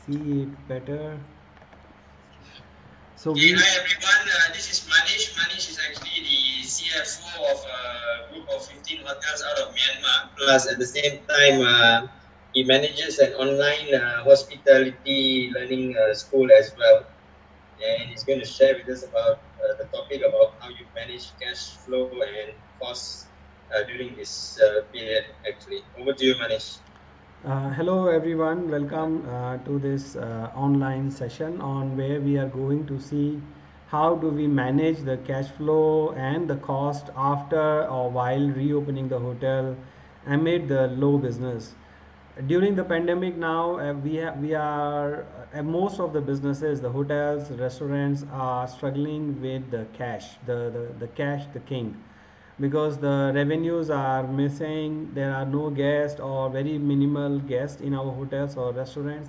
see it better. So Okay, we hi everyone. This is Manish. Manish is actually the CFO of a group of 15 hotels out of Myanmar. Plus, at the same time, he manages an online hospitality learning school as well. And he's going to share with us about the topic about how you manage cash flow and costs during this period. Actually, over to you, Manish. Hello everyone, welcome to this online session on where we are going to see how do we manage the cash flow and the cost after or while reopening the hotel amid the low business. During the pandemic now, we are most of the businesses, the hotels, restaurants are struggling with the cash, the cash, the king, because the revenues are missing. There are no guests or very minimal guests in our hotels or restaurants,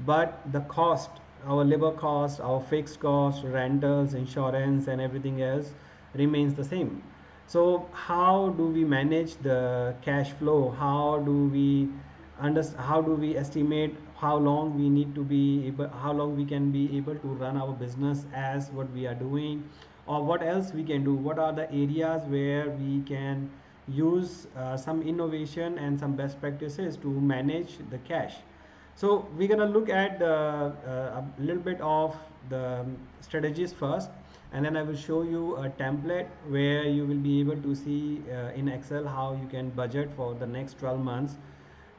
but the cost, our labor cost, our fixed cost, rentals, insurance and everything else remains the same. So how do we manage the cash flow? How do we estimate how long we need to be able, how long we can be able to run our business as what we are doing, or what else we can do, what are the areas where we can use some innovation and some best practices to manage the cash. So we're gonna look at a little bit of the strategies first, and then I will show you a template where you will be able to see in Excel how you can budget for the next 12 months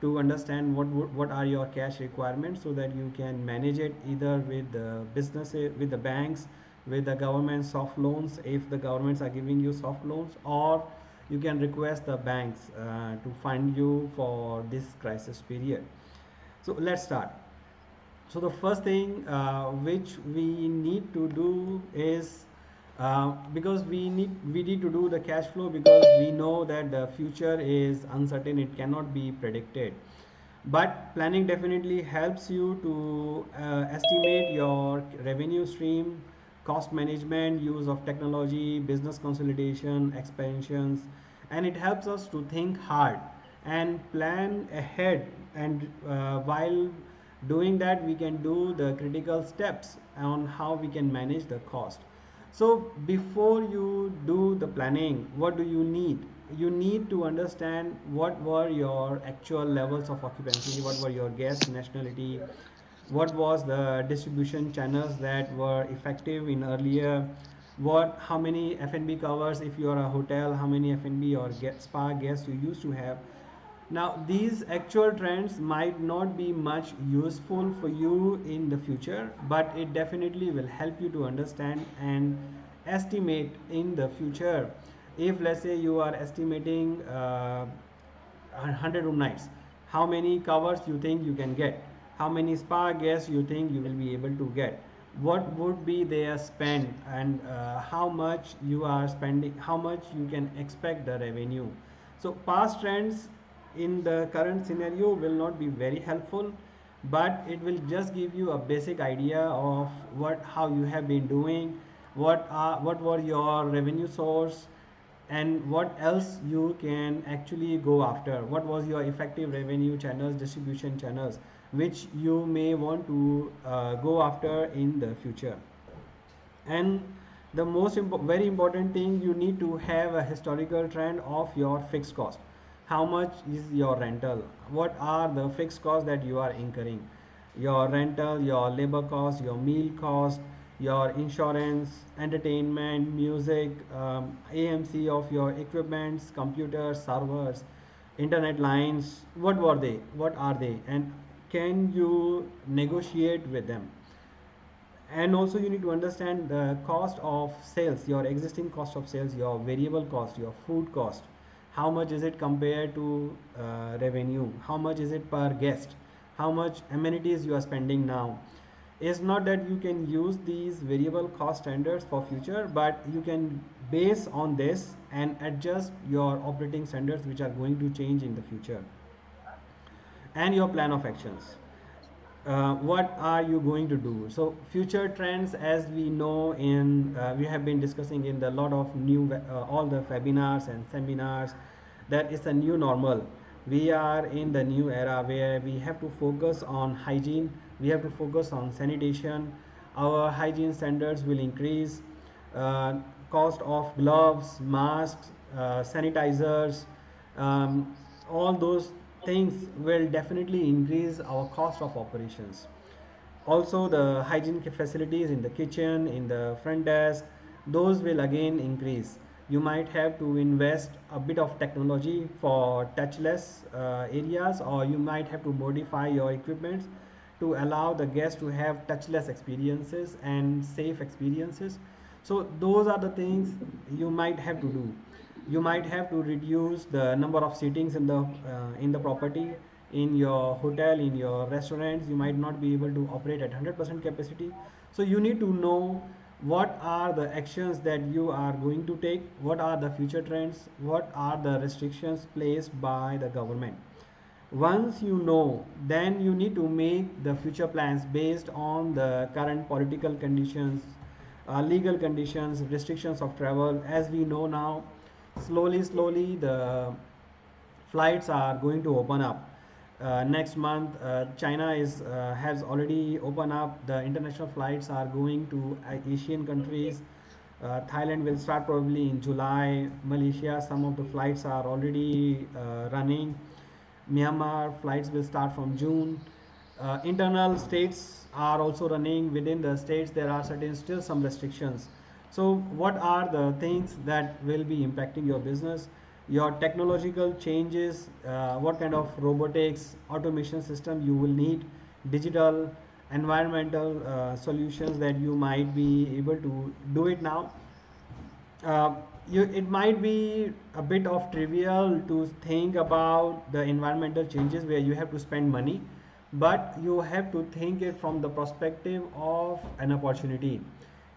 to understand what are your cash requirements, so that you can manage it either with the businesses, with the banks, with the government soft loans if the governments are giving you soft loans, or you can request the banks to fund you for this crisis period. So let's start. So the first thing which we need to do is, because we need to do the cash flow, because we know that the future is uncertain, it cannot be predicted. But planning definitely helps you to estimate your revenue stream, cost management, use of technology, business consolidation, expansions, and it helps us to think hard and plan ahead. And while doing that, we can do the critical steps on how we can manage the cost. So before you do the planning, what do you need? You need to understand what were your actual levels of occupancy, what were your guest nationality, what was the distribution channels that were effective in earlier, what how many F&B covers if you are a hotel, how many F&B or spa guests you used to have. Now, these actual trends might not be much useful for you in the future, but it definitely will help you to understand and estimate in the future. If let's say you are estimating 100 room nights, how many covers you think you can get, how many spa guests you think you will be able to get, what would be their spend, and how much you are spending, how much you can expect the revenue. So past trends in the current scenario will not be very helpful, but it will just give you a basic idea of what how you have been doing, what were your revenue source, and what else you can actually go after, what was your effective revenue channels, distribution channels, which you may want to go after in the future. And the very important thing, you need to have a historical trend of your fixed cost. How much is your rental, what are the fixed costs that you are incurring, your rental, your labor cost, your meal cost, your insurance, entertainment, music, AMC of your equipments, computers, servers, internet lines, what are they, and can you negotiate with them. And also you need to understand the cost of sales, your existing cost of sales, your variable cost, your food cost, how much is it compared to revenue, how much is it per guest, how much amenities you are spending now. It's not that you can use these variable cost standards for future, but you can base on this and adjust your operating standards which are going to change in the future, and your plan of actions. What are you going to do? So future trends, as we know, in we have been discussing in the lot of all the webinars and seminars, that is a new normal. We are in the new era where we have to focus on hygiene, We have to focus on sanitation. Our hygiene standards will increase. uh, Cost of gloves, masks, sanitizers, um, all those things will definitely increase our cost of operations. Also, the hygiene facilities in the kitchen, in the front desk, those will again increase. You might have to invest a bit of technology for touchless areas, or you might have to modify your equipment to allow the guests to have touchless experiences and safe experiences. So those are the things you might have to do. You might have to reduce the number of sittings in the property, in your hotel, in your restaurants. You might not be able to operate at 100% capacity. So you need to know what are the actions that you are going to take, what are the future trends, what are the restrictions placed by the government. Once you know, then you need to make the future plans based on the current political conditions, legal conditions, restrictions of travel. As we know now, slowly the flights are going to open up. Next month, China is has already opened up. The international flights are going to Asian countries. Thailand will start probably in July. Malaysia, some of the flights are already running. Myanmar flights will start from June. Internal states are also running. Within the states, there are certain still some restrictions. So, what are the things that will be impacting your business? Your technological changes, what kind of robotics, automation system you will need, digital, environmental solutions that you might be able to do it now. uh, it might be a bit of trivial to think about the environmental changes where you have to spend money, but you have to think it from the perspective of an opportunity.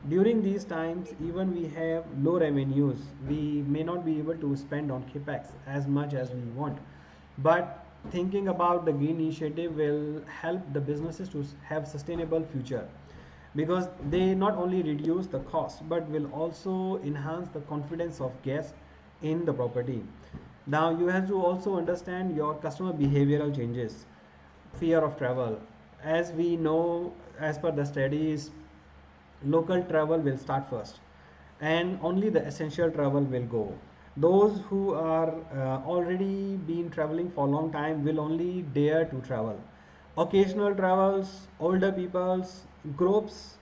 During these times, even we have low revenues, we may not be able to spend on capex as much as we want, but thinking about the green initiative will help the businesses to have sustainable future, because they not only reduce the cost but will also enhance the confidence of guests in the property. Now you have to also understand your customer behavioral changes. Fear of travel, as we know, as per the studies, local travel will start first and only the essential travel will go. Those who are already been traveling for a long time will only dare to travel. Occasional travels, older peoples, groups,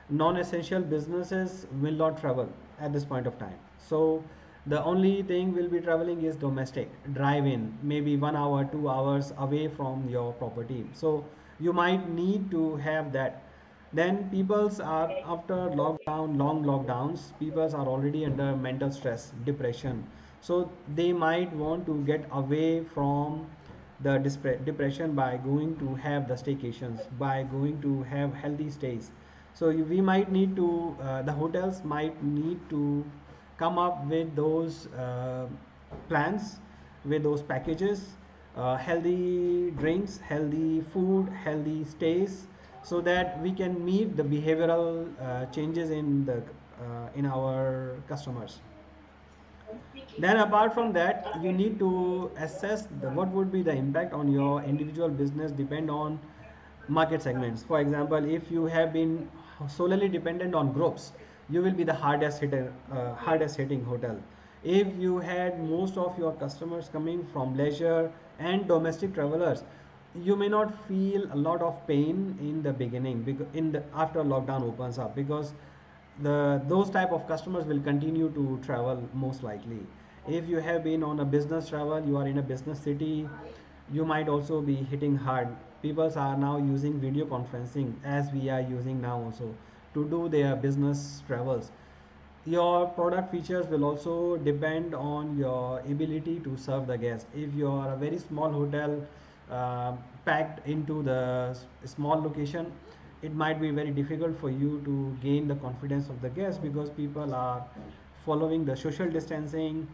non-essential businesses will not travel at this point of time. So the only thing will be traveling is domestic drive in, maybe 1 hour 2 hours away from your property. So you might need to have that. Then peoples are after lockdown, long lockdowns, peoples are already under mental stress, depression. So they might want to get away from the depression by going to have the staycations, by going to have healthy stays. So we might need to, the hotels might need to come up with those plans, with those packages, healthy drinks, healthy food, healthy stays, so that we can meet the behavioral changes in our customers. Then apart from that, you need to assess what would be the impact on your individual business depend on market segments. For example, if you have been solely dependent on groups, you will be the hardest hitting hotel. If you had most of your customers coming from leisure and domestic travelers, you may not feel a lot of pain in the beginning, because in the after lockdown opens up, because the those type of customers will continue to travel most likely. If you have been on a business travel, you are in a business city, you might also be hitting hard. People are now using video conferencing, as we are using now also, to do their business travels. Your product features will also depend on your ability to serve the guest. If you are a very small hotel, uh, packed into the small location, it might be very difficult for you to gain the confidence of the guest, because people are following the social distancing.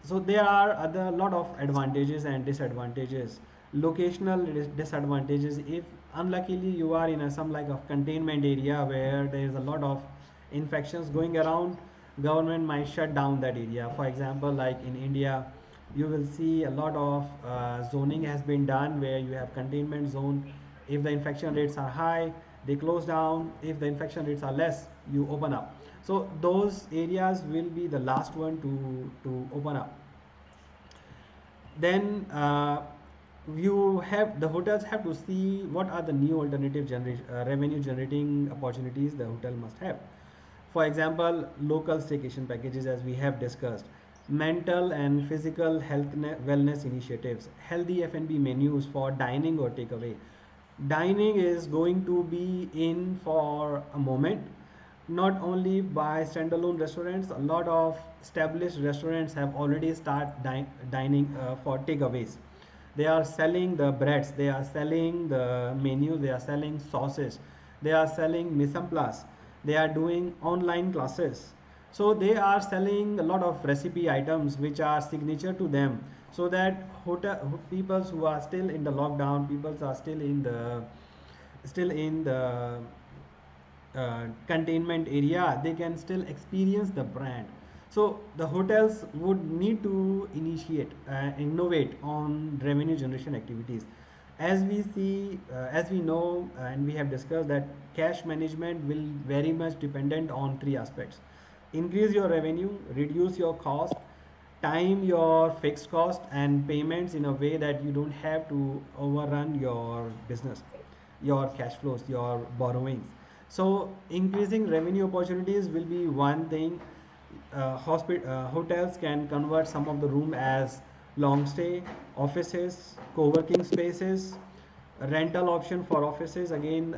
So there are other lot of advantages and disadvantages. Locational disadvantages, if unluckily you are in a some like of containment area where there is a lot of infections going around, government might shut down that area. For example, like in India, you will see a lot of zoning has been done where you have containment zone. If the infection rates are high, they close down. If the infection rates are less, you open up. So those areas will be the last one to open up. Then you have the hotels have to see what are the new alternative revenue generating opportunities the hotel must have. For example, local staycation packages, as we have discussed, mental and physical wellness initiatives, healthy F&B menus for dining or takeaway. Dining is going to be in for a moment, not only by standalone restaurants. A lot of established restaurants have already started dining for takeaways. They are selling the breads, they are selling the menus, they are selling sauces, they are selling mise en place, they are doing online classes. So they are selling a lot of recipe items which are signature to them, so that people who are still in the lockdown, people are still in the containment area, they can still experience the brand. So the hotels would need to innovate on revenue generation activities. As we see, as we know, and we have discussed that cash management will very much dependent on three aspects: increase your revenue, reduce your cost, time your fixed cost and payments in a way that you don't have to overrun your business, your cash flows, your borrowings. So increasing revenue opportunities will be one thing. Hotels can convert some of the room as long stay offices, co-working spaces, rental option for offices, again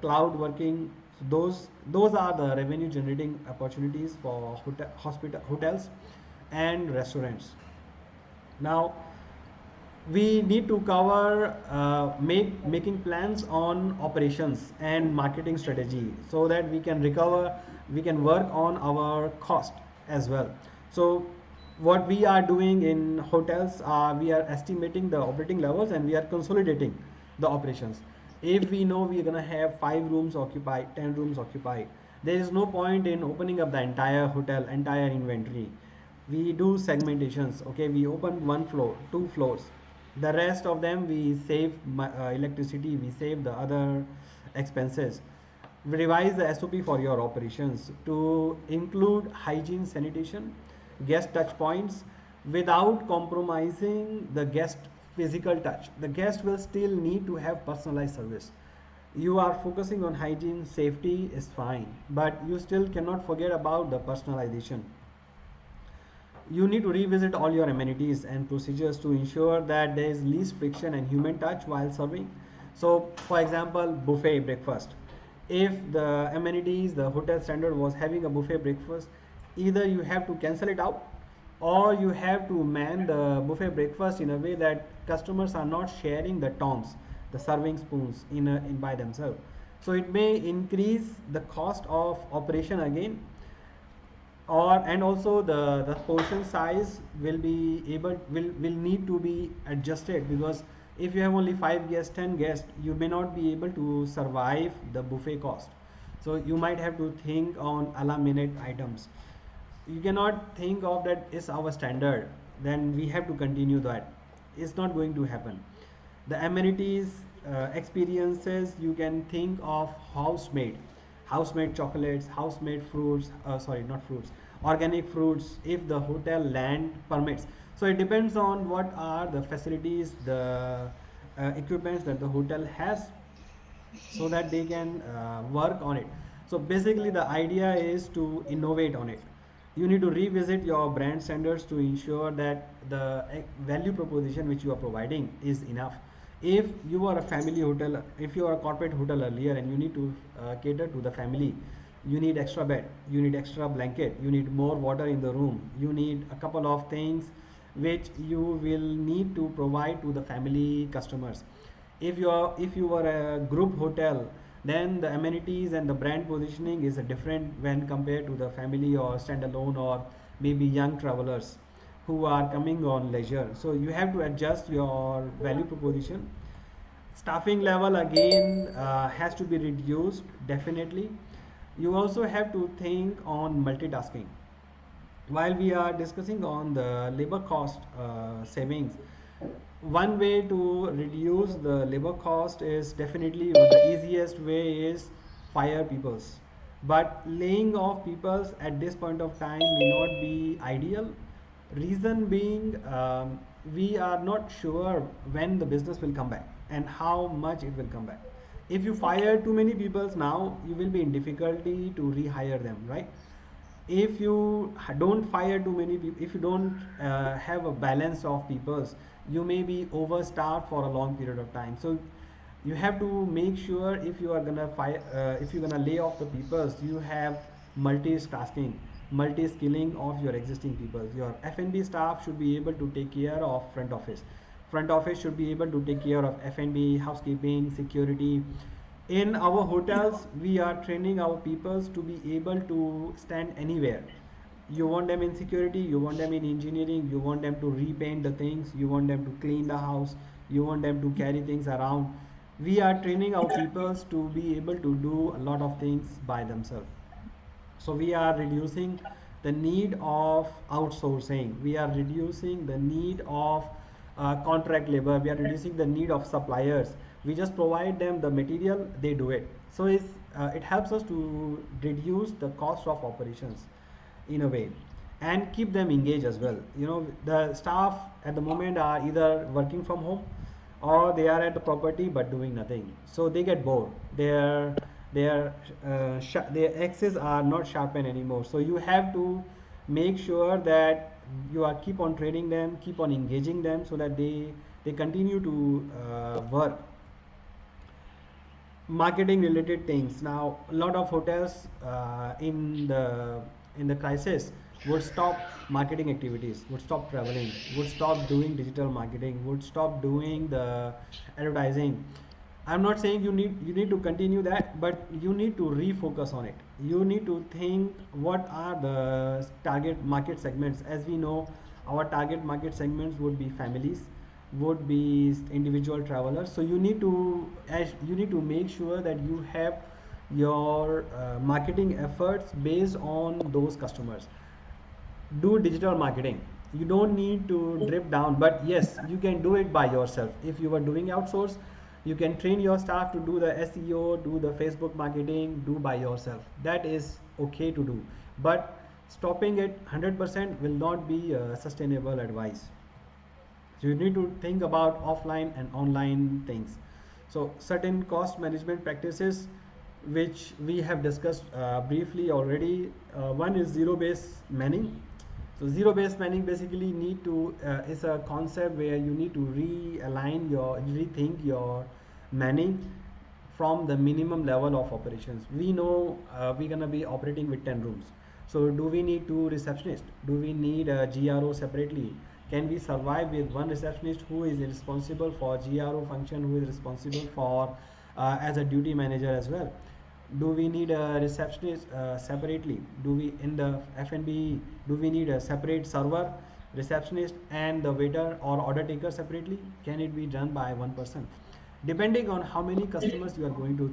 cloud working. Those are the revenue generating opportunities for hotels and restaurants. Now we need to cover making plans on operations and marketing strategy, so that we can work on our cost as well. So what we are doing in hotels, we are estimating the operating levels and we are consolidating the operations. If we know we are going to have 5 rooms occupied, 10 rooms occupied, there is no point in opening up the entire hotel, entire inventory. We do segmentations. Okay, we open one floor, two floors, the rest of them we save electricity, we save the other expenses. Revise the SOP for your operations to include hygiene, sanitation, guest touch points, without compromising the guest physical touch. The guest will still need to have personalized service. You are focusing on hygiene, safety is fine, but you still cannot forget about the personalization. You need to revisit all your amenities and procedures to ensure that there is least friction and human touch while serving. So, for example, buffet breakfast. If the amenities, the hotel standard was having a buffet breakfast, either you have to cancel it out or you have to man the buffet breakfast in a way that customers are not sharing the tongs, the serving spoons in by themselves. So it may increase the cost of operation again, or and also the portion size will need to be adjusted, because if you have only 5 guests, 10 guests, you may not be able to survive the buffet cost. So you might have to think on a la minute items. You cannot think of that is our standard, then we have to continue that. It's not going to happen. The amenities, experiences, you can think of house made chocolates, house made fruits, sorry, not fruits, organic fruits, if the hotel land permits. So it depends on what are the facilities, the equipments that the hotel has, so that they can work on it. So basically the idea is to innovate on it. You need to revisit your brand standards to ensure that the value proposition which you are providing is enough. If you are a family hotel, if you are a corporate hotel earlier and you need to cater to the family, you need extra bed, you need extra blanket, you need more water in the room, you need a couple of things which you will need to provide to the family customers. If you are a group hotel, then the amenities and the brand positioning is a different when compared to the family or standalone or maybe young travelers who are coming on leisure. So you have to adjust your value proposition. Staffing level again has to be reduced, definitely. You also have to think on multitasking. While we are discussing on the labor cost savings, one way to reduce the labor cost is definitely the easiest way is fire peoples, but laying off peoples at this point of time may not be ideal. Reason being, we are not sure when the business will come back and how much it will come back. If you fire too many peoples now, you will be in difficulty to rehire them, right? If you don't fire too many people, if you don't have a balance of peoples, you may be overstaffed for a long period of time. So you have to make sure if you are gonna fire, if you're gonna lay off the peoples, you have multitasking, multi-skilling of your existing people. Your F&B staff should be able to take care of front office. Front office should be able to take care of F&B, housekeeping, security. In our hotels, we are training our peoples to be able to stand anywhere. You want them in security, you want them in engineering, you want them to repaint the things, you want them to clean the house, you want them to carry things around. We are training our peoples to be able to do a lot of things by themselves. So we are reducing the need of outsourcing. We are reducing the need of contract labor. We are reducing the need of suppliers. We just provide them the material, they do it. So it helps us to reduce the cost of operations in a way and keep them engaged as well. You know, the staff at the moment are either working from home or they are at the property but doing nothing, so they get bored. Their axes are not sharpened anymore, so you have to make sure that you are keep on training them, keep on engaging them, so that they continue to work. Marketing related things. Now a lot of hotels in the crisis would stop marketing activities, would stop traveling, would stop doing digital marketing, would stop doing the advertising. I'm not saying you need to continue that, but you need to refocus on it. You need to think what are the target market segments. As we know, our target market segments would be families, would be individual travelers. So you need to make sure that you have your marketing efforts based on those customers. Do digital marketing. You don't need to drip down, but yes, you can do it by yourself. If you are doing outsource, you can train your staff to do the SEO, do the Facebook marketing, do by yourself. That is okay to do, but stopping it 100% will not be a sustainable advice. So you need to think about offline and online things. So certain cost management practices which we have discussed briefly already. One is zero based manning. So zero based manning basically need to is a concept where you need to rethink your manning from the minimum level of operations. We know we're gonna be operating with 10 rooms. So do we need two receptionists? Do we need a GRO separately? Can we survive with one receptionist who is responsible for GRO function, who is responsible for as a duty manager as well? Do we need a receptionist separately? Do we in the F&B, do we need a separate server, receptionist, and the waiter or order taker separately? Can it be done by one person? Depending on how many customers you are going to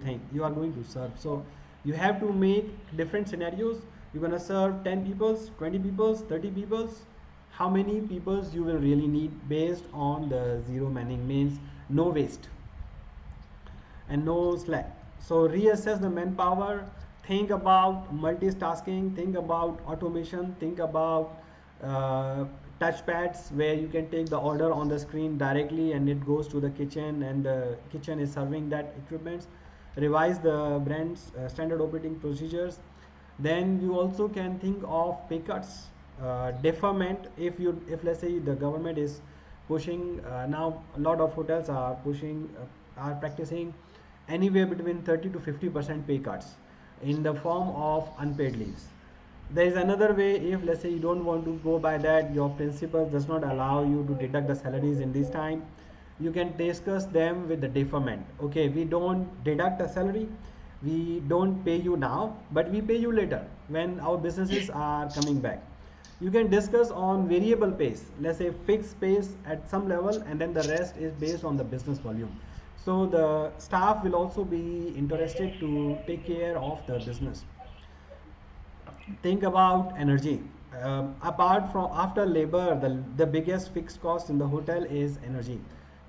serve. So you have to make different scenarios. You're going to serve 10 peoples, 20 peoples, 30 peoples. How many peoples you will really need based on the zero manning, means no waste and no slack. So reassess the manpower, think about multitasking, think about automation, think about touch pads where you can take the order on the screen directly and it goes to the kitchen and the kitchen is serving that equipment. Revise the brand's standard operating procedures. Then you also can think of pay cuts, deferment. If let's say the government is pushing, now a lot of hotels are pushing, are practicing anywhere between 30 to 50% pay cuts in the form of unpaid leaves. There is another way. If let's say you don't want to go by that, your principal does not allow you to deduct the salaries in this time, you can discuss them with the deferment. Okay, we don't deduct the salary, we don't pay you now, but we pay you later when our businesses are coming back. You can discuss on variable pays, let's say fixed pays at some level, and then the rest is based on the business volume. So the staff will also be interested to take care of the business. Think about energy. Apart from after labor, the biggest fixed cost in the hotel is energy.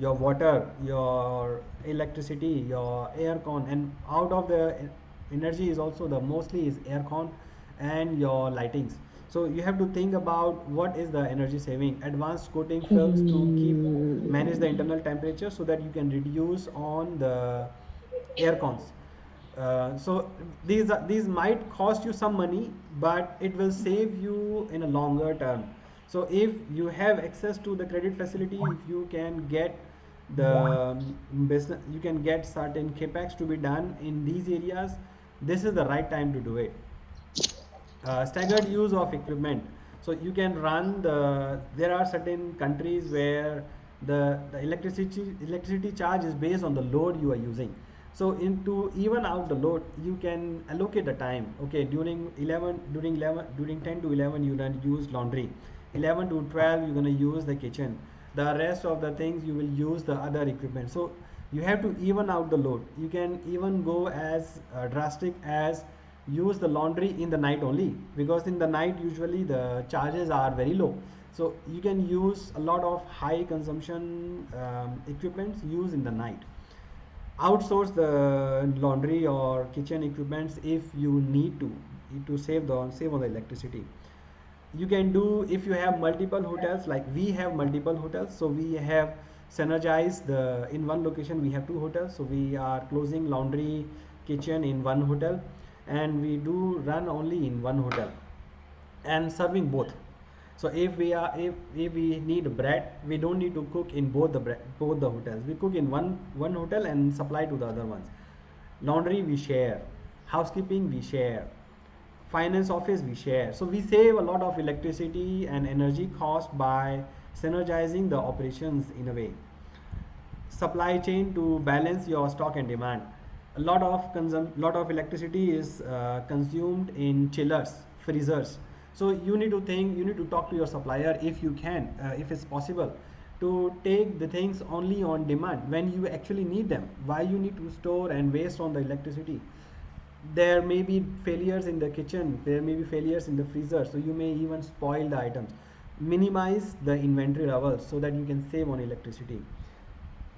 your water, your electricity, your aircon, and out of the energy is also the mostly is aircon and your lightings. So you have to think about what is the energy saving. Advanced coating films to keep manage the internal temperature so that you can reduce on the air cons. So these might cost you some money, but it will save you in a longer term. So if you have access to the credit facility, if you can get the business, you can get certain capex to be done in these areas. This is the right time to do it. Staggered use of equipment, so you can run there are certain countries where the electricity charge is based on the load you are using. So into even out the load, you can allocate the time. Okay, during 10 to 11 you're going to use laundry, 11 to 12 you're going to use the kitchen, the rest of the things you will use the other equipment. So you have to even out the load. You can even go as drastic as use the laundry in the night only, because in the night usually the charges are very low. So you can use a lot of high consumption equipments use in the night. Outsource the laundry or kitchen equipments if you need to save on the electricity. You can do if you have multiple hotels, like we have multiple hotels. So we have synergized the in one location we have two hotels, so we are closing laundry, kitchen in one hotel, and we do run only in one hotel and serving both. So if we need bread, we don't need to cook in both the hotels. We cook in one hotel and supply to the other ones. Laundry we share, housekeeping we share, finance office we share. So we save a lot of electricity and energy cost by synergizing the operations in a way. Supply chain to balance your stock and demand. A lot of electricity is consumed in chillers, freezers. So you need to talk to your supplier if you can, if it's possible, to take the things only on demand when you actually need them. Why you need to store and waste on the electricity? There may be failures in the kitchen, there may be failures in the freezer, so you may even spoil the items. Minimize the inventory levels so that you can save on electricity.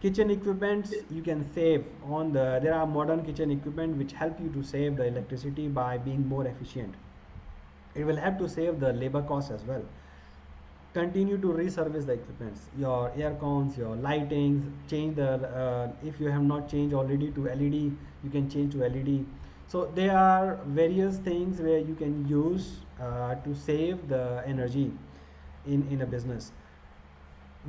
Kitchen equipments, you can save on there are modern kitchen equipment which help you to save the electricity by being more efficient. It will help to save the labor cost as well. Continue to reservice the equipments, your air cons, your lightings. Change the if you have not changed already to LED, you can change to LED. So there are various things where you can use to save the energy in a business.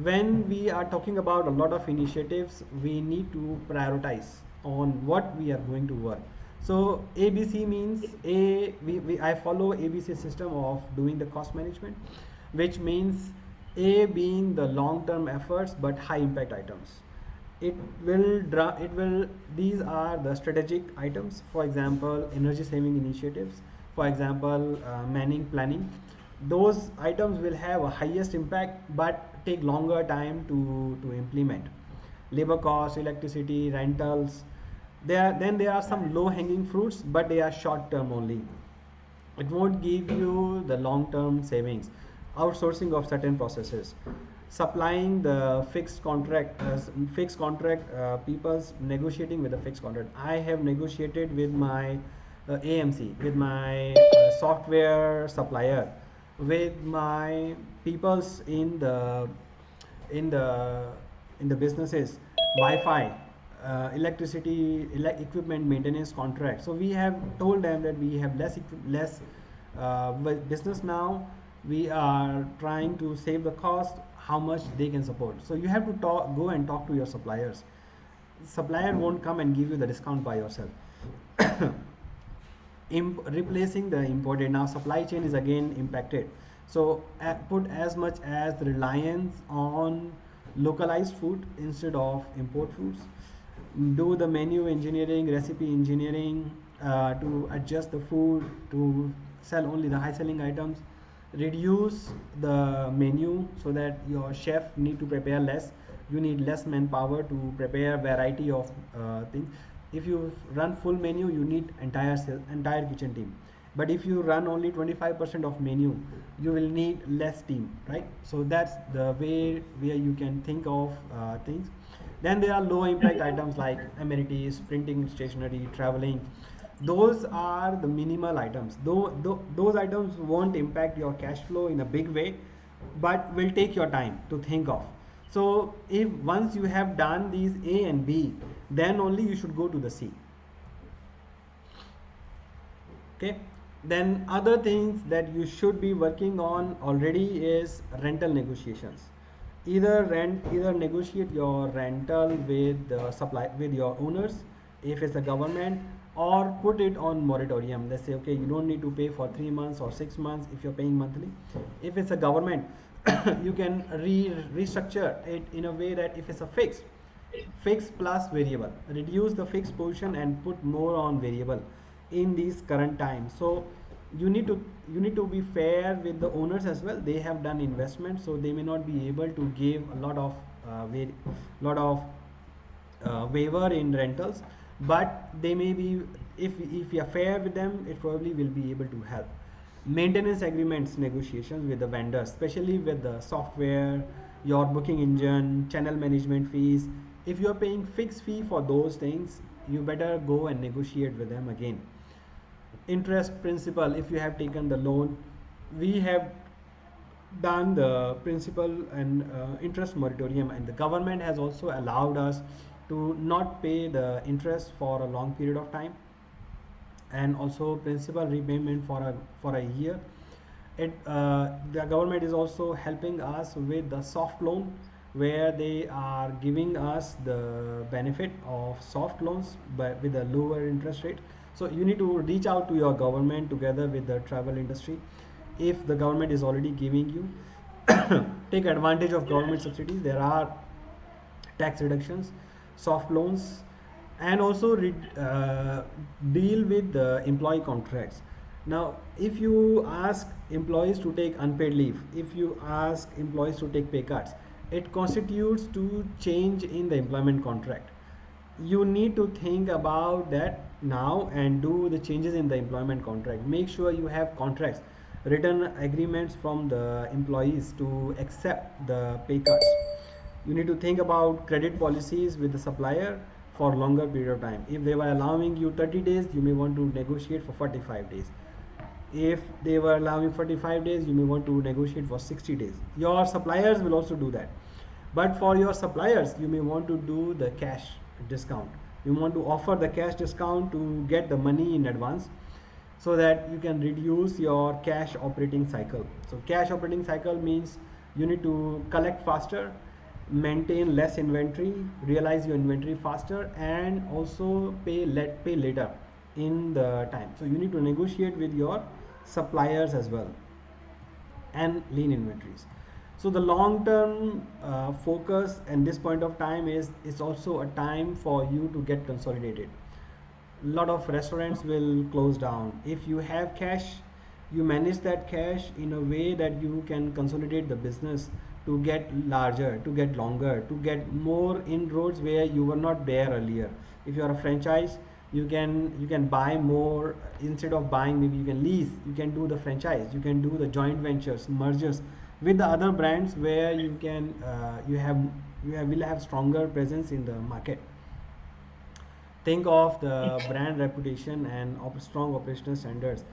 When we are talking about a lot of initiatives, we need to prioritize on what we are going to work. So ABC means I follow ABC system of doing the cost management, which means A being the long term efforts but high impact items. These are the strategic items, for example energy saving initiatives, for example manning planning. Those items will have a highest impact but take longer time to implement. Labor costs, electricity, rentals. There are some low hanging fruits, but they are short term only. It won't give you the long term savings. Outsourcing of certain processes, supplying the fixed contract people's negotiating with the fixed contract. I have negotiated with my AMC, with my software supplier, with my peoples in the in the businesses, Wi-Fi, electricity, equipment maintenance contract. So we have told them that we have less business now. We are trying to save the cost, how much they can support. So you have to go and talk to your suppliers. Supplier won't come and give you the discount by yourself. Replacing the imported. Now supply chain is again impacted. So put as much as the reliance on localized food instead of import foods. Do the menu engineering, recipe engineering to adjust the food to sell only the high selling items. Reduce the menu so that your chef need to prepare less. You need less manpower to prepare variety of things. If you run full menu, you need entire kitchen team. But if you run only 25% of menu, you will need less team, right? So that's the way where you can think of things. Then there are low impact items like amenities, printing, stationery, traveling. Those are the minimal items. Though those items won't impact your cash flow in a big way, but will take your time to think of. So if once you have done these A and B, then only you should go to the C. Okay. Then other things that you should be working on already is rental negotiations. Either negotiate your rental with the supply with your owners if it's a government, or put it on moratorium. They say okay, you don't need to pay for 3 months or 6 months if you're paying monthly. If it's a government, you can restructure it in a way that if it's a fixed plus variable, reduce the fixed portion and put more on variable in these current times. So you need to be fair with the owners as well. They have done investment, so they may not be able to give a lot of waiver in rentals, but they may be, if you are fair with them, it probably will be able to help. Maintenance agreements negotiations with the vendors, especially with the software, your booking engine, channel management fees. If you are paying fixed fee for those things, you better go and negotiate with them again. Interest principal, if you have taken the loan, we have done the principal and interest moratorium, and the government has also allowed us to not pay the interest for a long period of time, and also principal repayment for a year. The government is also helping us with the soft loan, where they are giving us the benefit of soft loans but with a lower interest rate. So you need to reach out to your government together with the travel industry. If the government is already giving you, take advantage of government subsidies. There are tax reductions, soft loans, and also deal with the employee contracts. Now, if you ask employees to take unpaid leave, if you ask employees to take pay cuts, it constitutes to change in the employment contract. You need to think about that now and do the changes in the employment contract. Make sure you have contracts, written agreements from the employees to accept the pay cuts. You need to think about credit policies with the supplier for longer period of time. If they were allowing you 30 days, you may want to negotiate for 45 days. If they were allowing 45 days, you may want to negotiate for 60 days. Your suppliers will also do that. But for your suppliers, you may want to do the cash discount. You want to offer the cash discount to get the money in advance, so that you can reduce your cash operating cycle. So cash operating cycle means you need to collect faster, maintain less inventory, realize your inventory faster, and also pay later in the time. So you need to negotiate with your suppliers as well, and lean inventories. So the long term focus and this point of time is also a time for you to get consolidated. A lot of restaurants will close down. If you have cash, you manage that cash in a way that you can consolidate the business to get larger, to get longer, to get more inroads where you were not there earlier. If you are a franchise, you can buy more. Instead of buying, maybe you can lease, you can do the franchise, you can do the joint ventures, mergers with the other brands, where you will have stronger presence in the market. Think of the brand reputation and strong operational standards.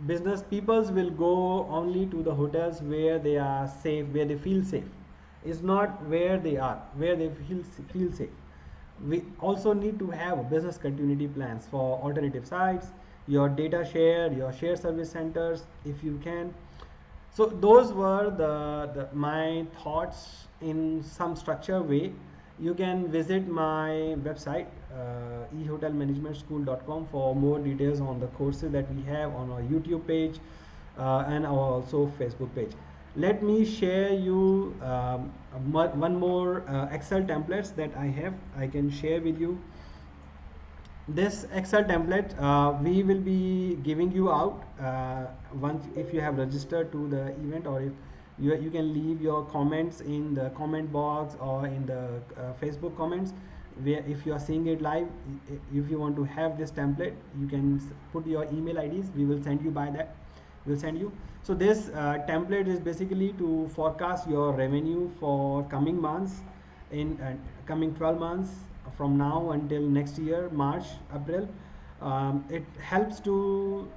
Business peoples will go only to the hotels where they are safe, where they feel safe. It's not where they feel safe. We also need to have business continuity plans for alternative sites, your data share, your share service centers, if you can. So those were my thoughts in some structured way. You can visit my website, ehotelmanagementschool.com, for more details on the courses that we have on our YouTube page, and our also Facebook page. Let me share you one more Excel templates that I can share with you. This Excel template we will be giving you out once, if you have registered to the event, or if you can leave your comments in the comment box or in the Facebook comments, where if you are seeing it live. If you want to have this template, you can put your email IDs, we will send you by that. We'll send you. So this template is basically to forecast your revenue for coming months. in coming 12 months from now until next year, March, April. It helps to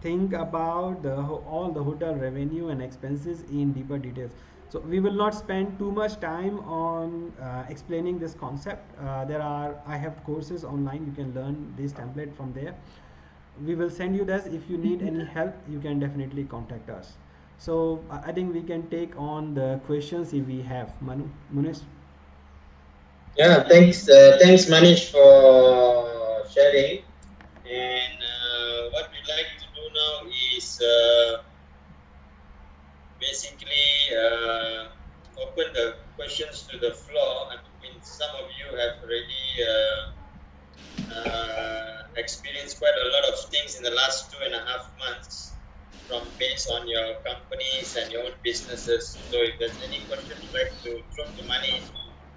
think about all the hotel revenue and expenses in deeper details. So we will not spend too much time on explaining this concept. I have courses online, you can learn this template from there. We will send you this. If you need any help, you can definitely contact us. So I think we can take on the questions if we have. Munis. Yeah, thanks Manish for sharing. And what we'd like to do now is basically open the questions to the floor. I mean, some of you have already experienced quite a lot of things in the last 2.5 months from based on your companies and your own businesses. So if there's any questions you'd like to throw to Manish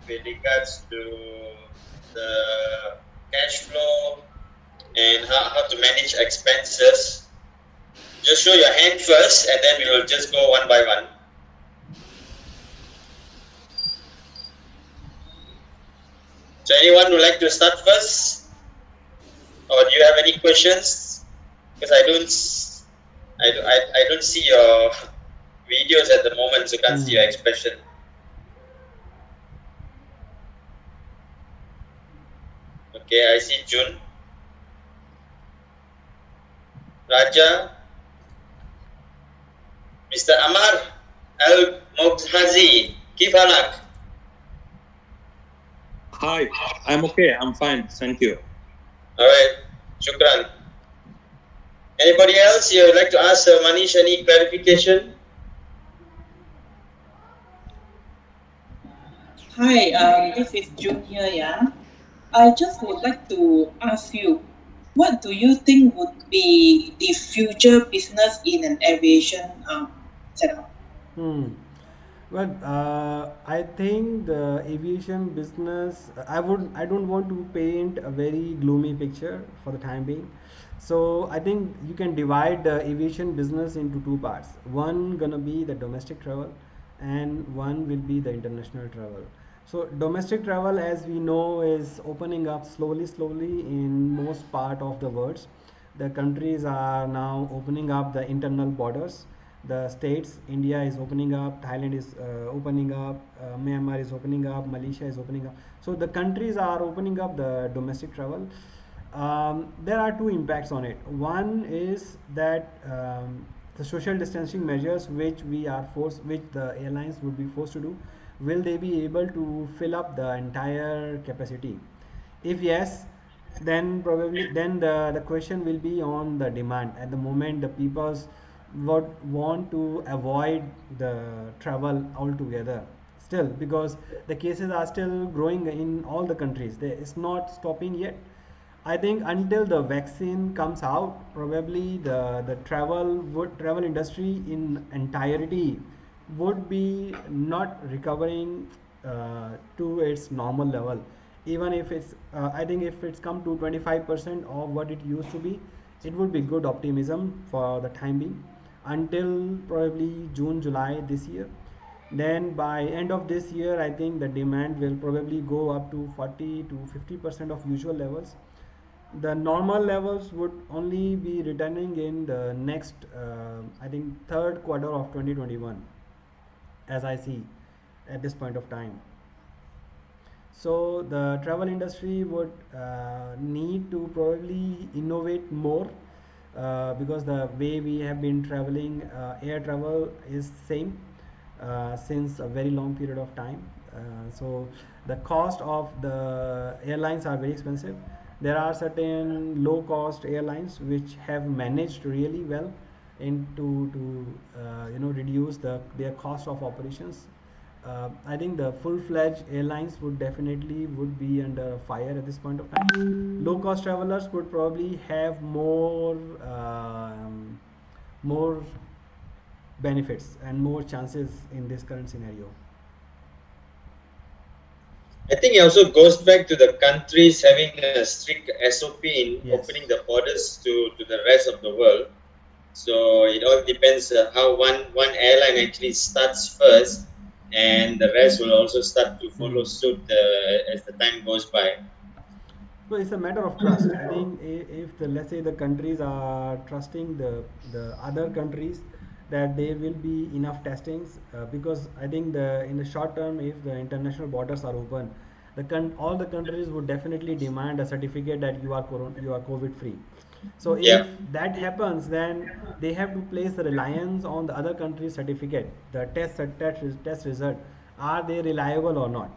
with regards to the cash flow and how to manage expenses, just show your hand first and then we will just go one by one. So anyone would like to start first? Or do you have any questions? Because I don't see your videos at the moment, so can't see your expression. Okay, I see June. Raja. Mr. Amar Al-Mokhazi, kif halak? Hi, I'm okay. I'm fine. Thank you. All right, shukran. Anybody else you would like to ask Manish any clarification? Hi, this is June here. Yeah, I just would like to ask you, what do you think would be the future business in an aviation setup? Well, I think the aviation business, I don't want to paint a very gloomy picture for the time being. So I think you can divide the aviation business into two parts. One gonna be the domestic travel, and one will be the international travel. So domestic travel, as we know, is opening up slowly in most part of the world. The countries are now opening up the internal borders. The states, India is opening up, Thailand is opening up, Myanmar is opening up, Malaysia is opening up. So the countries are opening up the domestic travel. There are two impacts on it. One is that the social distancing measures which the airlines would be forced to do, will they be able to fill up the entire capacity? If yes, then probably the question will be on the demand. At the moment, the peoples would want to avoid the travel altogether still, because the cases are still growing in all the countries. It's not stopping yet. I think until the vaccine comes out, probably the travel industry in entirety would be not recovering to its normal level. Even if it's, I think if it's come to 25% of what it used to be, it would be good optimism for the time being until probably June, July this year. Then by end of this year, I think the demand will probably go up to 40 to 50% of usual levels. The normal levels would only be returning in the next, I think, third quarter of 2021, as I see at this point of time. So the travel industry would need to probably innovate more, because the way we have been traveling, air travel is same since a very long period of time. So the cost of the airlines are very expensive. There are certain low cost airlines which have managed really well to reduce their cost of operations. I think the full-fledged airlines would definitely would be under fire at this point of time. Low-cost travelers would probably have more benefits and more chances in this current scenario. I think it also goes back to the countries having a strict SOP in opening the borders to the rest of the world. So it all depends how one airline actually starts first. and the rest will also start to follow suit as the time goes by. So it's a matter of trust. I think if the, let's say the countries are trusting the other countries, that there will be enough testings, because I think the in the short term, if the international borders are open, all the countries would definitely demand a certificate that you are COVID free. So if Yeah. that happens, then they have to place the reliance on the other country's certificate, the test result. Are they reliable or not?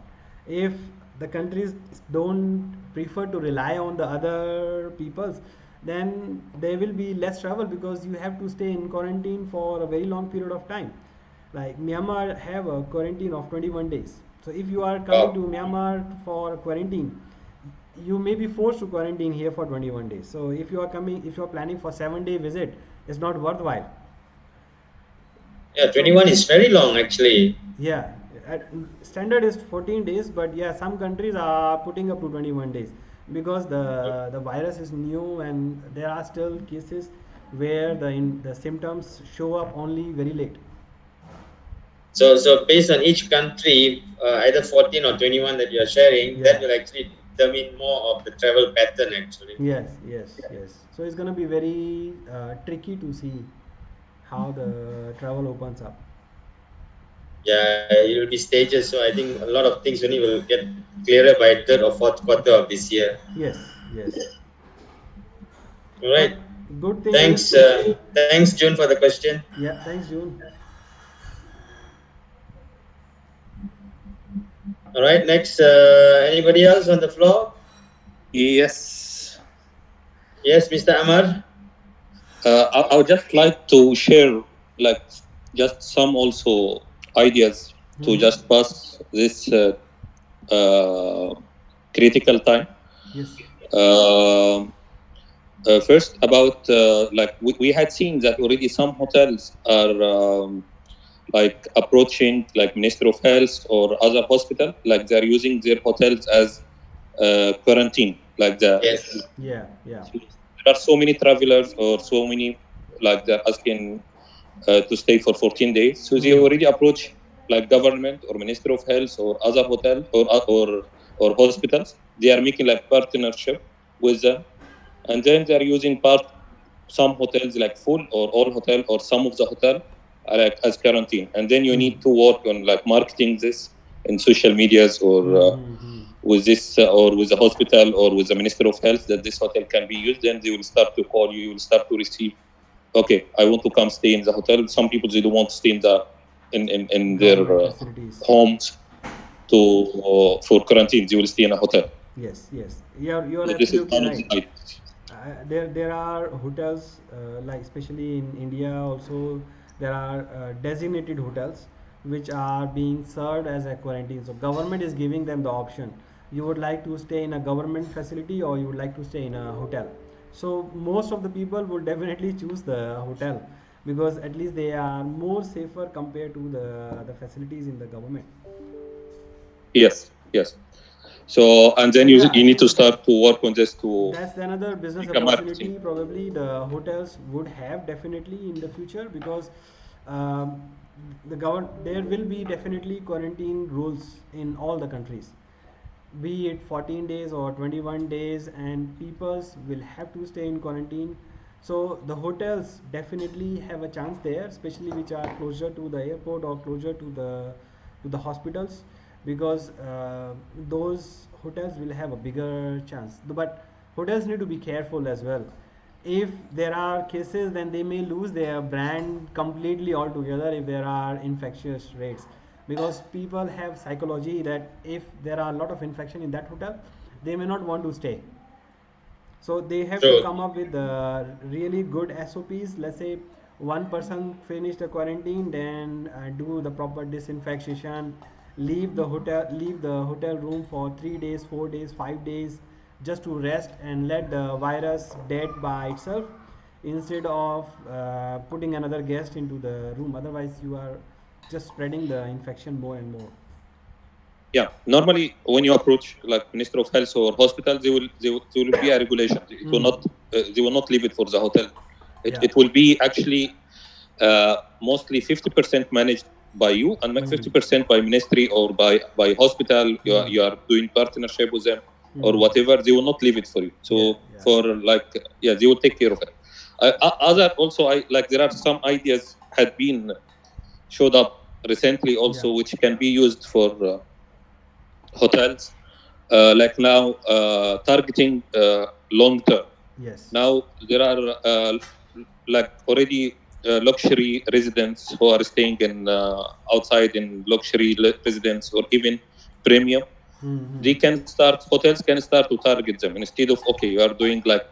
If the countries don't prefer to rely on the other peoples, then there will be less travel, because you have to stay in quarantine for a very long period of time. Like Myanmar have a quarantine of 21 days. So if you are coming to Wow. Myanmar for quarantine, you may be forced to quarantine here for 21 days. So if you are planning for 7-day visit, it's not worthwhile. Yeah, So 21 is very long actually. yeah, standard is 14 days, but yeah, some countries are putting up to 21 days, because the virus is new and there are still cases where the symptoms show up only very late. So based on each country, either 14 or 21 that you are sharing, that Yeah. will actually determine more of the travel pattern actually. Yes, yes, yes. So it's gonna be very tricky to see how the travel opens up. Yeah, it will be stages. So I think a lot of things only will get clearer by third or fourth quarter of this year. Yes, yes. All But right. good thing Thanks, is, thanks, June, for the question. yeah, thanks, June. All right. Next, anybody else on the floor? Yes. Yes, Mr. Amar. I would just like to share like just some also ideas to Mhm. just pass this critical time. Yes. First, about like we had seen that already some hotels are like approaching like Ministry of Health or other hospital, like they're using their hotels as quarantine. Like Yes. Yeah, yeah. there are so many travelers or so many like they're asking to stay for 14 days. So they already approach like government or Ministry of Health or other hotel or hospitals. They are making like partnership with them, and then they are using some hotels like full or all hotel or some of the hotel are like as quarantine, and then you need to work on like marketing this in social medias or with this or with the hospital or with the Minister of Health that this hotel can be used. Then they will start to call you. You will start to receive. Okay, I want to come stay in the hotel. Some people they don't want to stay in their Government facilities. homes to for quarantine. They will stay in a hotel. Yes, yes. You're So this is absolutely one of the right. ideas. There are hotels, like especially in India also, there are designated hotels which are being served as a quarantine. So government is giving them the option. You would like to stay in a government facility or you would like to stay in a hotel. So most of the people would definitely choose the hotel, because at least they are more safer compared to the facilities in the government. Yes, yes. So and then So yeah, you need to start to work on this to that's another business make a marketing. opportunity probably the hotels would have definitely in the future, because um, there will be definitely quarantine rules in all the countries, be it 14 days or 21 days, and peoples will have to stay in quarantine. So the hotels definitely have a chance there, especially which are closer to the airport or closer to the hospitals, because those hotels will have a bigger chance. But hotels need to be careful as well. If there are cases, then they may lose their brand completely altogether if there are infectious rates, because people have psychology that if there are a lot of infection in that hotel, they may not want to stay. So they have to True. come up with really good SOPs. Let's say one person finished the quarantine, then do the proper disinfection, leave the hotel room for 3 days, 4 days, 5 days, just to rest and let the virus dead by itself, instead of putting another guest into the room. Otherwise, you are just spreading the infection more and more. Yeah, normally when you approach like Minister of Health or hospital, they will be a regulation. It will not they will not leave it for the hotel. Yeah. It will be actually mostly 50% managed by you and make Mm. 50% by ministry or by hospital. You are doing partnership with them or Mm. whatever. They will not leave it for you. So Yeah. for like they will take care of it. Other also, I like there are some ideas had been showed up recently also, Yeah. which can be used for hotels. Like now, targeting long term. Yes. Now there are like already luxury residents who are staying in outside in luxury residents or even premium. Mm-hmm. They can start, hotels can start to target them instead of, okay, you are doing like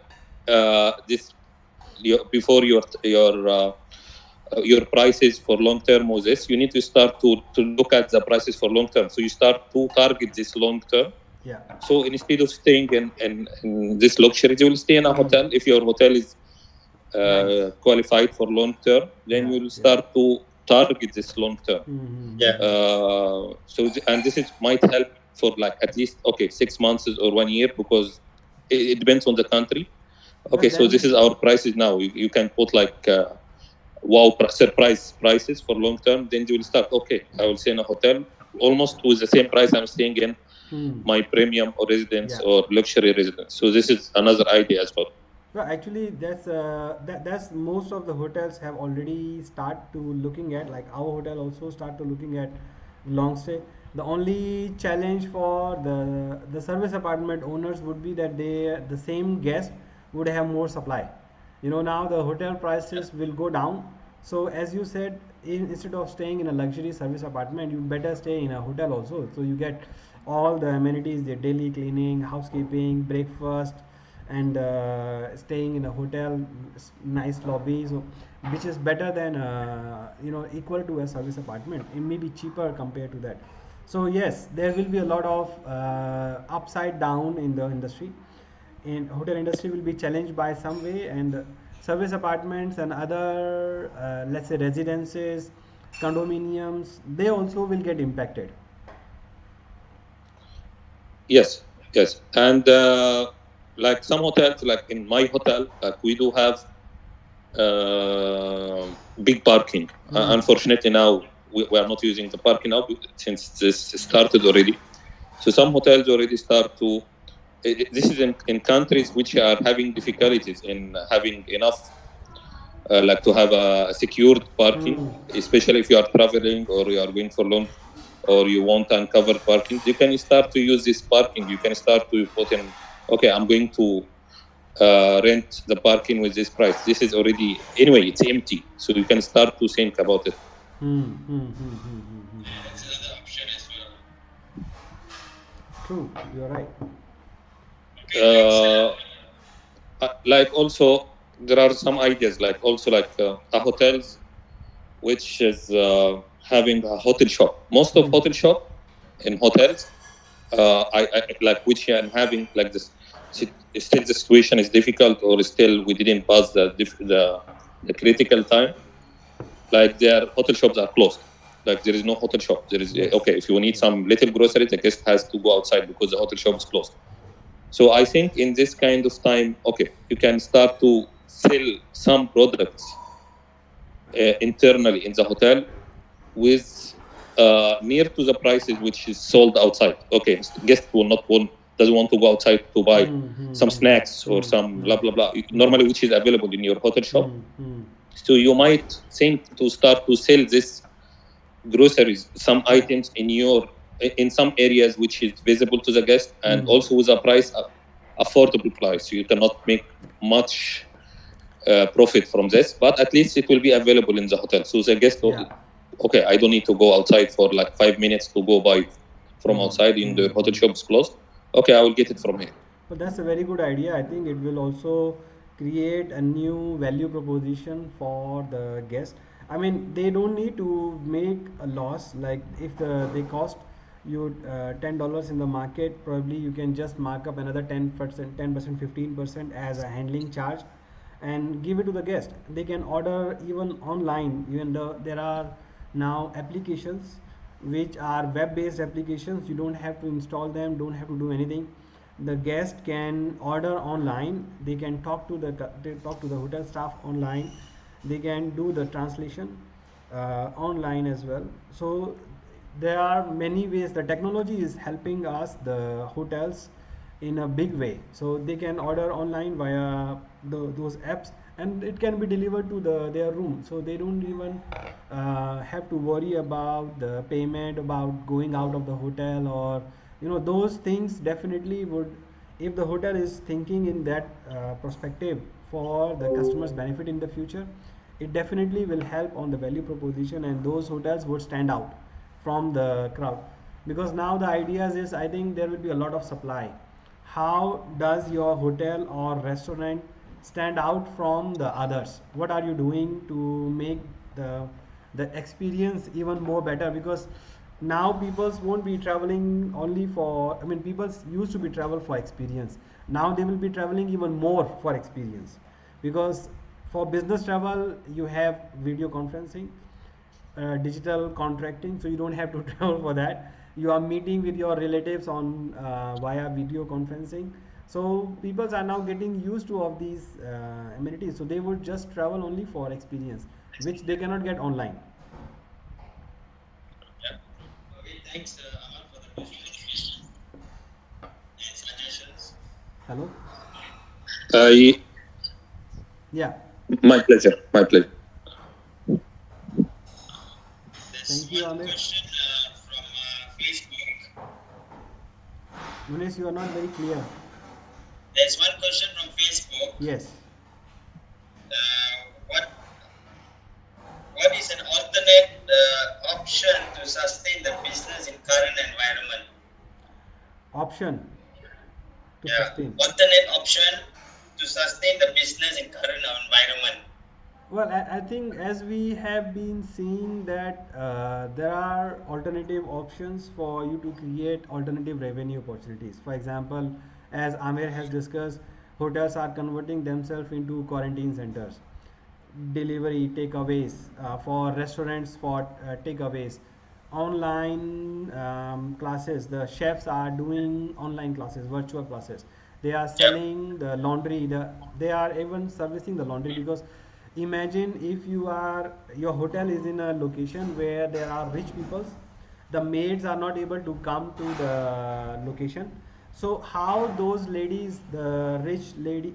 this before your prices for long term was this. You need to start to look at the prices for long term. So you start to target this long term. Yeah. So instead of staying in this luxury, you will stay in a Mm. hotel. If your hotel is Nice. qualified for long term, then Yeah. you will Yeah. start to target this long term. Mm-hmm. Yeah. And this is might help for like at least 6 months or 1 year, because it depends on the country. Okay, But so this then, is our prices now. You can put like surprise prices for long term. Then you will start. Okay, I will stay in a hotel almost with the same price I'm staying in hmm. my premium or residence Yeah. or luxury residence. So this is another idea as well. Well, actually, that's most of the hotels have already start to looking at, like our hotel also start to looking at long stay. The only challenge for the service apartment owners would be that the same guest would have more supply. Now the hotel prices will go down. So as you said, instead of staying in a luxury service apartment, you better stay in a hotel also. So you get all the amenities, the daily cleaning, housekeeping, breakfast, and staying in a hotel, nice lobby, so which is better than equal to a service apartment. It may be cheaper compared to that. So yes, there will be a lot of upside down in the industry. In hotel industry will be challenged by some way, and service apartments and other let's say residences, condominiums, they also will get impacted. Yes, yes, and like some hotels, like in my hotel, like we do have big parking. Hmm. Unfortunately, now we are not using the parking now since this started already. So some hotels already start to. This is in countries which are having difficulties in having enough, like to have a secured parking, Hmm. especially if you are traveling or you are going for long, or you want uncovered parking. You can start to use this parking. You can start to put in, okay, I'm going to rent the parking with this price. This is already, anyway, it's empty. So you can start to think about it. Hmm. Hmm. Hmm. Hmm. Hmm. Hmm. That's another option as well. True, you're right. Okay, thanks. Like also, there are some ideas, like also like a hotels, which is having a hotel shop. Most of Hmm. hotel shop in hotels, I like which I'm having like this. Still, the situation is difficult, or still we didn't pass the critical time. Like their hotel shops are closed. Like there is no hotel shop. There is Yes. okay. If you need Yes. some little grocery, the guest has to go outside because the hotel shop is closed. So I think in this kind of time, okay, you can start to sell some products internally in the hotel with near to the prices which is sold outside. Okay, guest will not want doesn't want to go outside to buy Hmm. Hmm. some Hmm. snacks or Hmm. some Hmm. blah blah blah. Hmm. Normally, which is available in your hotel shop. Hmm. Hmm. So you might think to start to sell this groceries, some items in some areas which is visible to the guest, and Hmm. also with a price affordable price. So you cannot make much profit from this, but at least it will be available in the hotel. So the guest, Yeah. okay, I don't need to go outside for like 5 minutes to go buy from Hmm. outside in Hmm. the hotel Hmm. shop is closed. Okay, I will get it from here. But that's a very good idea. I think it will also create a new value proposition for the guest. I mean, they don't need to make a loss. Like if they cost you $10 in the market, probably you can just mark up another 10%, 10%, 15% as a handling charge, and give it to the guest. They can order even online. Even though there are now applications which are web-based applications, you don't have to install them, don't have to do anything. The guest can order online. They can talk to the hotel staff online. They can do the translation. online as well. So there are many ways. The technology is helping us, the hotels, in a big way. So they can order online via those apps, and it can be delivered to their room. So they don't even have to worry about the payment, about going out of the hotel, or those things definitely would, if the hotel is thinking in that perspective for the customer's benefit in the future, it definitely will help on the value proposition, and those hotels would stand out from the crowd. Because now the idea is, I think there will be a lot of supply. How does your hotel or restaurant stand out from the others? What are you doing to make the the experience even more better? Because now people won't be traveling only for, I mean, people used to be travel for experience. Now they will be traveling even more for experience, because for business travel you have video conferencing, digital contracting, so you don't have to travel for that. You are meeting with your relatives on via video conferencing. So people are now getting used to of these amenities, so they would just travel only for experience, which they cannot get online. Yeah. Okay, thanks, Aman, for the questions and suggestions. Hello. Ye- Yeah. my pleasure. My pleasure. There's Thank you, one Amir. question from Facebook. Munesh, you are not very clear. There's one question from Facebook. Yes. What is an alternate option to sustain the business in current environment? Option to Yeah, sustain. alternate option to sustain the business in current environment. Well, I think as we have been seeing that there are alternative options for you to create alternative revenue opportunities. For example, as Amir has discussed, hotels are converting themselves into quarantine centers, delivery takeaways, for restaurants for takeaways, online classes. The chefs are doing online classes, virtual classes. They are Yep. selling the laundry. They are even servicing the laundry, because imagine if your hotel is in a location where there are rich peoples, the maids are not able to come to the location. So how those ladies, the rich lady,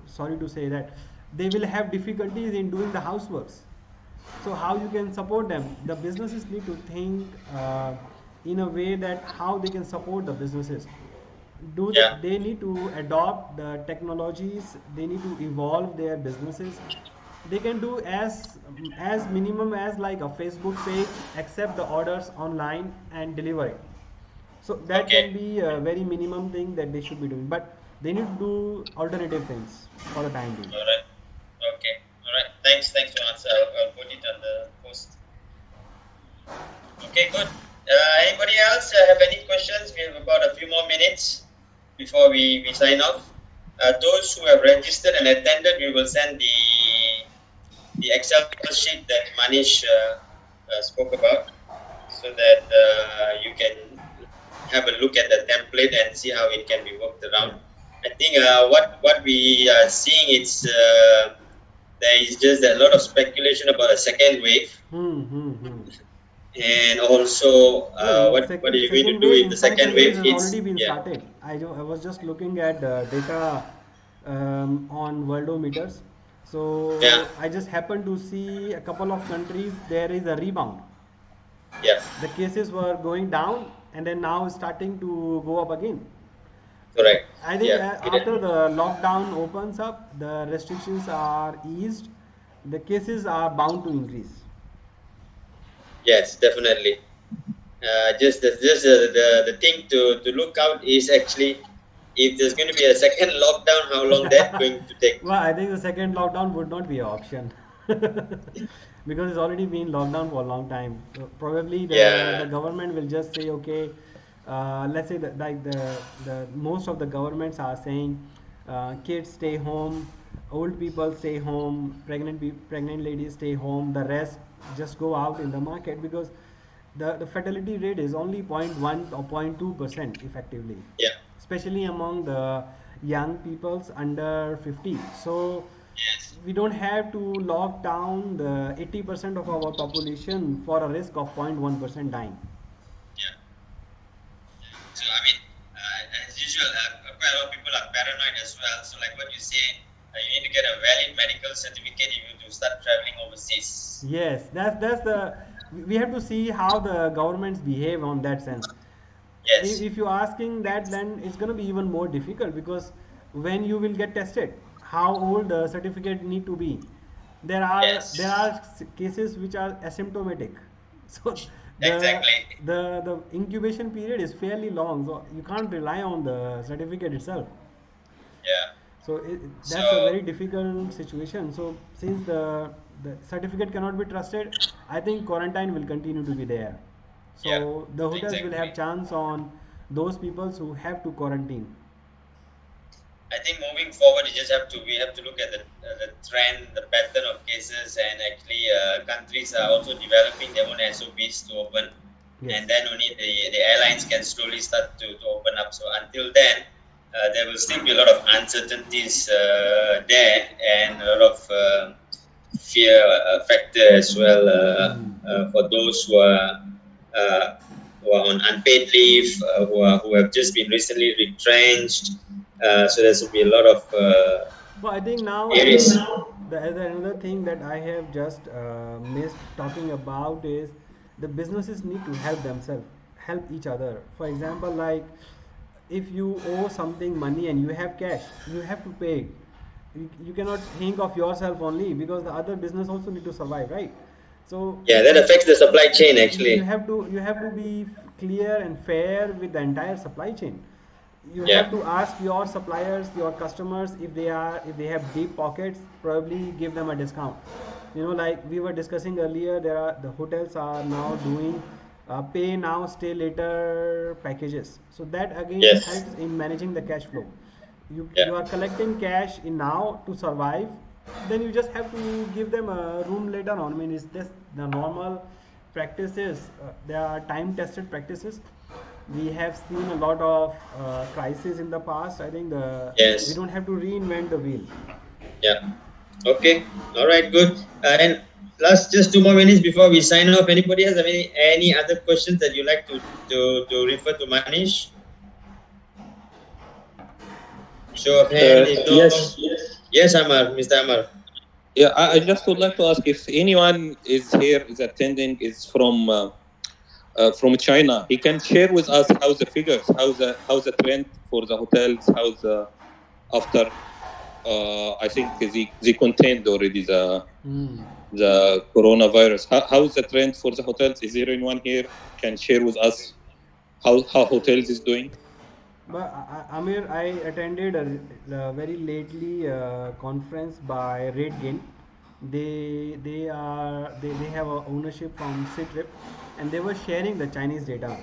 sorry to say that, they will have difficulties in doing the houseworks. So how you can support them? The businesses need to think in a way that how they can support the businesses. Yeah. They need to adopt the technologies, they need to evolve their businesses. They can do as minimum as like a Facebook page, accept the orders online and deliver it. So that can Okay. be a very minimum thing that they should be doing, but they need to do alternative things for the time being. All right. Okay. All right. Thanks. Thanks for answer. I'll put it on the post. Okay. Good. Anybody else have any questions? We have about a few more minutes before we sign off. Those who have registered and attended, we will send the Excel sheet that Manish spoke about, so that you can have a look at the template and see how it can be worked Yeah. around. I think what we are seeing, it's there is just a lot of speculation about a second wave, Hmm. and also Well, what are you going to second do wave if in the some second countries wave has hits? already been Yeah, started. I was just looking at data on worldometers. yeah, So I just happened to see a couple of countries there is a rebound. yeah, The cases were going down and then now starting to go up again. So correct. I think Yeah, after the lockdown opens up, the restrictions are eased, the cases are bound to increase. yes, definitely. The thing to look out is actually if there's going to be a second lockdown, how long that going to take? Well, I think the second lockdown would not be an option because it's already been locked down for a long time. So probably the Yeah, government will just say, okay, let's say that like the most of the governments are saying, kids stay home, old people stay home, pregnant ladies stay home. The rest just go out in the market, because the fatality rate is only 0.1 or 0.2% effectively, yeah, especially among the young peoples under 50. So yes, we don't have to lock down the 80% of our population for a risk of 0.1% dying. Yeah. So I mean, as usual, quite a lot of people are paranoid as well. So like what you say, you need to get a valid medical certificate if you to start traveling overseas. Yes, that's the we have to see how the governments behave on that sense. Yes. If you're asking that, then it's going to be even more difficult because when you will get tested, how old the certificate need to be. There are Yes. cases which are asymptomatic, so Exactly. the incubation period is fairly long, so you can't rely on the certificate itself. Yeah. So So that's a very difficult situation. So since the certificate cannot be trusted, I think quarantine will continue to be there. yeah, So the hotels will have exactly. chance on those people who have to quarantine. I think moving forward, we have to look at the trend, the pattern of cases, and actually, countries are also developing their own SOPs to open, Yes. and then only the airlines can slowly start to open up. So until then, there will still be a lot of uncertainties there, and a lot of fear factor as well for those uh, who are on unpaid leave, who have just been recently retrenched. So there will be a lot of Well, I think now areas. the another thing that I have just missed talking about is the businesses need to help themselves, help each other. For example, like if you owe something money and you have cash, you have to pay it. You cannot think of yourself only because the other business also need to survive, right? So Yeah, that affects the supply chain you actually. have to be clear and fair with the entire supply chain. You have Yeah. to ask your suppliers, your customers, if they have deep pockets, probably give them a discount. Like we were discussing earlier, the hotels are now doing pay now stay later packages, so that again Yes. helps in managing the cash flow. You Yeah. are collecting cash in now to survive, then you just have to give them a room later on. I mean, it's just the normal practices. There are time tested practices. We have seen a lot of crises in the past. I think we Yes. don't have to reinvent the wheel. Yeah. Okay. All right. Good. And last, just 2 more minutes before we sign off. Anybody has any other questions that you like to refer to Manish? Show of hand. If no, Yes. yes, Amar, Mr. Amar. Yeah, I just would like to ask if anyone is here is attending is from China. He can share with us how's the figures, how's the trend for the hotels, how's the after. I think they contained already Hmm. the coronavirus. How's the trend for the hotels? Is there anyone here can share with us how hotels is doing? But Amir, I attended a very lately conference by RateGain. They have a ownership from Citrip, and they were sharing the Chinese data.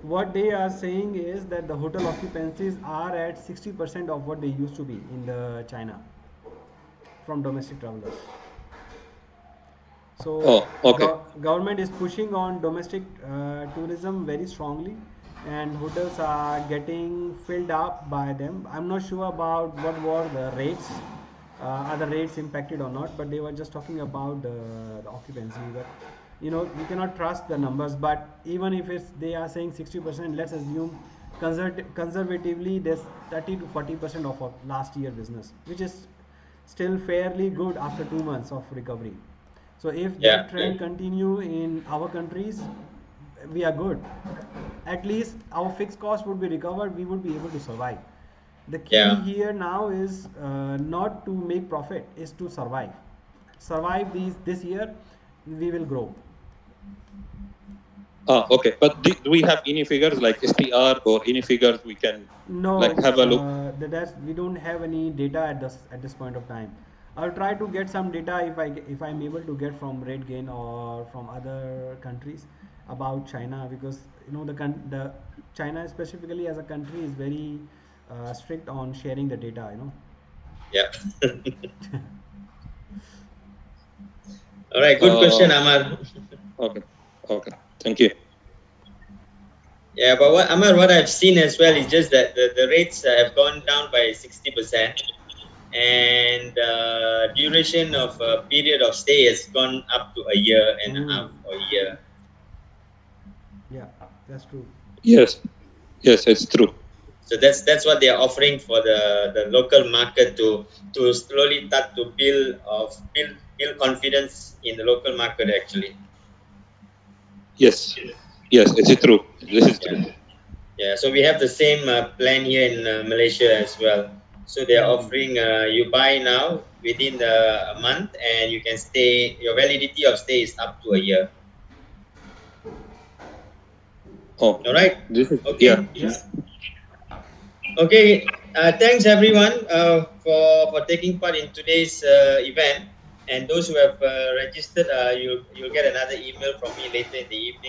What they are saying is that the hotel occupancies are at 60% of what they used to be in the China from domestic travelers. So Oh, okay. government is pushing on domestic tourism very strongly, and hotels are getting filled up by them. I'm not sure about what were the rates, are the rates impacted or not, but they were just talking about the occupancy. But you cannot trust the numbers. But even if they are saying 60%, let's assume conservatively there's 30 to 40% of our last year business, which is still fairly good after 2 months of recovery. So if Yeah. that trend continue in our countries, we are good. At least our fixed cost would be recovered. We would be able to survive. The key Yeah. here now is not to make profit, is to survive. Survive this year, we will grow. Okay. But do we have any figures like STR or any figures we can like No, have a look? we don't have any data at this point of time. I'll try to get some data if I'm able to get from RateGain or from other countries about China, because the China specifically as a country is very strict on sharing the data. Yeah. All right. Good Uh, question, Amar. okay. Okay. Thank you. Yeah, but what I've seen as well is just that the rates have gone down by 60%, and duration of period of stay has gone up to a year and a half or a year. Yeah, that's true. Yes, yes, it's true. So that's what they are offering for the local market to slowly start to build confidence in the local market actually. Yes, yes, it's true. This is true. Yeah, so we have the same plan here in Malaysia as well. So they are offering you buy now within a month and you can stay. Your validity of stay is up to a year. Oh, All right. this is Okay. Yeah. Okay. Thanks everyone for taking part in today's event. And those who have registered, you'll get another email from me later in the evening